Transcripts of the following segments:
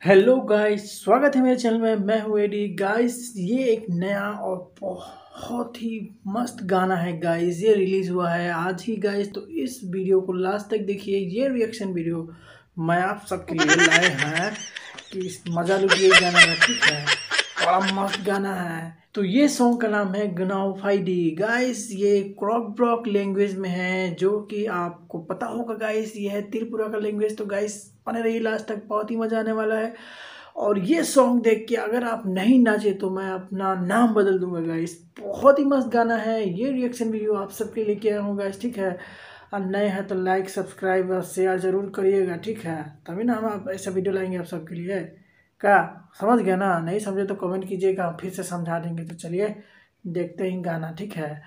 Hello guys, स्वागत है मेरे चैनल में। मैं हूँ एडी। गाइस, ये एक नया और बहुत ही मस्त गाना है गाइस। ये रिलीज हुआ है आज ही गाइस, तो इस वीडियो को लास्ट तक देखिए। ये रिएक्शन वीडियो मैं आप सबके लिए लाए हैं कि मजा लुटिए गाना का, ठीक है। बड़ा मस्त गाना है। तो ये सॉन्ग का नाम है गनाओ फाइडी गाइस। ये क्रॉक ब्रॉक लैंग्वेज में है, जो कि आपको पता होगा गाइस। ये है त्रिपुरा का लैंग्वेज। तो गाइस बने रहिए लास्ट तक, बहुत ही मजा आने वाला है। और ये सॉन्ग देख के अगर आप नहीं नाचे तो मैं अपना नाम बदल दूंगा गाइस। बहुत ही मस्त गाना है। ये रिएक्शन वीडियो आप सबके लेके आया हूँ गाइस, ठीक है। और नए हैं तो लाइक सब्सक्राइब और शेयर जरूर करिएगा, ठीक है। तभी ना हम आप ऐसा वीडियो लाएंगे आप सबके लिए। क्या समझ गया ना? नहीं समझे तो कमेंट कीजिएगा, फिर से समझा देंगे। तो चलिए देखते ही गाना, ठीक है।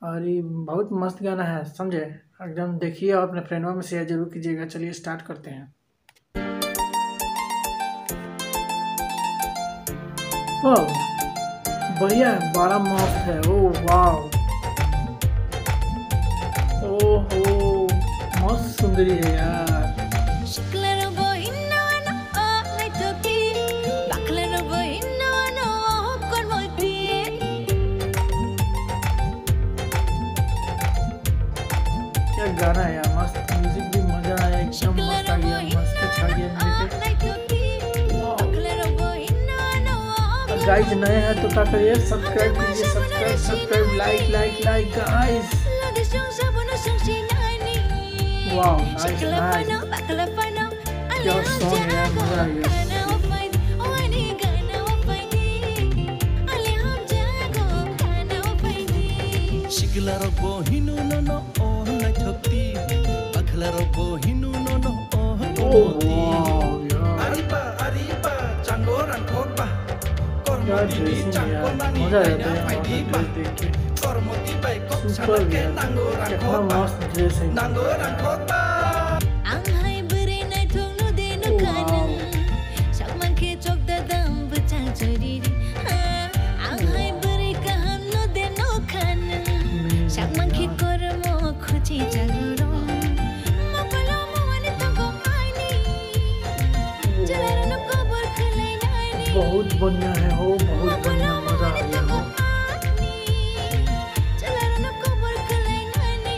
और ये बहुत मस्त गाना है, समझे। एकदम देखिए और अपने फ्रेंडों में शेयर जरूर कीजिएगा। चलिए स्टार्ट करते हैं। वाह, बढ़िया है, बड़ा मस्त है। ओ वाह, ओहो, मस्त सुंदरी है यार। क्या गाना है यार, मस्त म्यूजिक भी मजा आया, एकदम मस्त आ गया, मस्त छा गया म्यूजिक। गाइस नए हैं तो क्या करिए, सब्सक्राइब कीजिए, subscribe like guys. Wow nice nice, क्या सॉन्ग है, मजा आ गया। Shikilaro bohinu no no oh na chokti Akhlaro bohinu no no oh komoti Ariba ariba changoran khotba Kormoti bi changkonani aina faidiba Kormoti bai kok chanake nangoran khotba Nangoran khotba Anghai bere na thongnu denu kana Shakman ke chok da dam bachang chori Anghai bere kaham no denu kana Shakman ki kormo khoji jagoro Mokolo mone tango aini Jalara no kobar khalai naini बहुत बढ़िया है हो, बहुत बढ़िया, मजा आ गया हो। Jalara no kobar khalai naini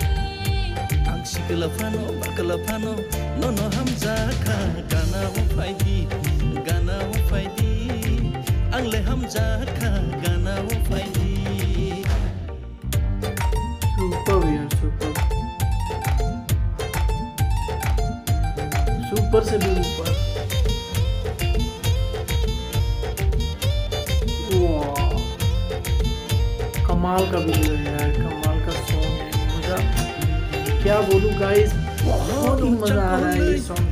Ang shikla fano no no hamza kha gana wo faidi Ang le hamza kha gana wo faidi super यार, सुपर से भी ऊपर। वाह, कमाल का वीडियो है यार, कमाल का सॉन्ग है। मजा क्या बोलूं गाइस, बहुत ही मजा आ रहा है ये song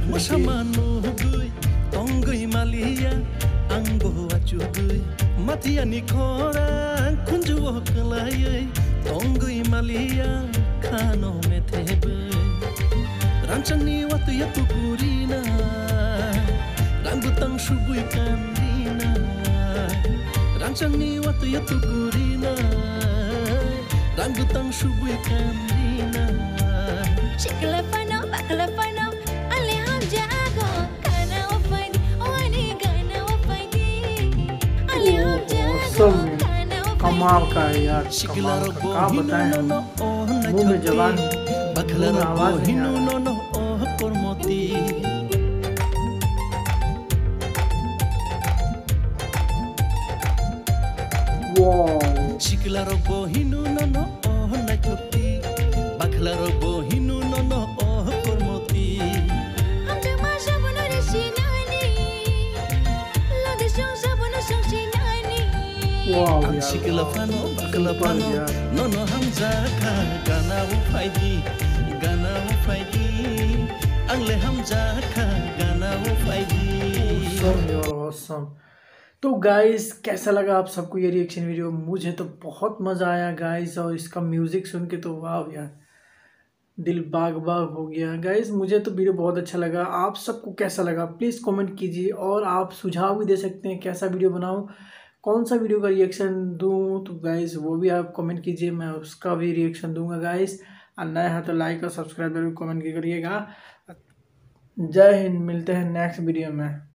Rancangni waktu ya tukurina Rambutang subui kandina Rancangni waktu ya tukurina Rambutang subui kandina Shikla fano bakla fano Ale ham jago Kana wa faidi Wani gana wa faidi Ale ham jago कमाल का है यार, कमाल का। क्या बताएं हम, मुंह में जबान, मुंह में आवाज नहीं आ रहा। Shikilaro bohinu no no oh na chokti Bakhlaro bohinu no no oh kormoti Amde ma shabuno rishinani Lode shong shabuno shongshinani Ang shikila fano bakla fano no no hamza kha gana wo faidi Ang le hamza kha gana wo faidi awesome। तो guys कैसा लगा आप सबको ये reaction video? मुझे तो बहुत मज़ा आया गाइस, और इसका म्यूज़िक सुन के तो वाह यार, दिल बाग बाग हो गया गाइस। मुझे तो वीडियो बहुत अच्छा लगा। आप सबको कैसा लगा प्लीज़ कमेंट कीजिए, और आप सुझाव भी दे सकते हैं कैसा वीडियो बनाऊं, कौन सा वीडियो का रिएक्शन दूं। तो गाइस वो भी आप कमेंट कीजिए, मैं उसका भी रिएक्शन दूंगा गाइस। और नया है तो लाइक और सब्सक्राइब जरूर कमेंट करिएगा। जय हिंद, मिलते हैं नेक्स्ट वीडियो में।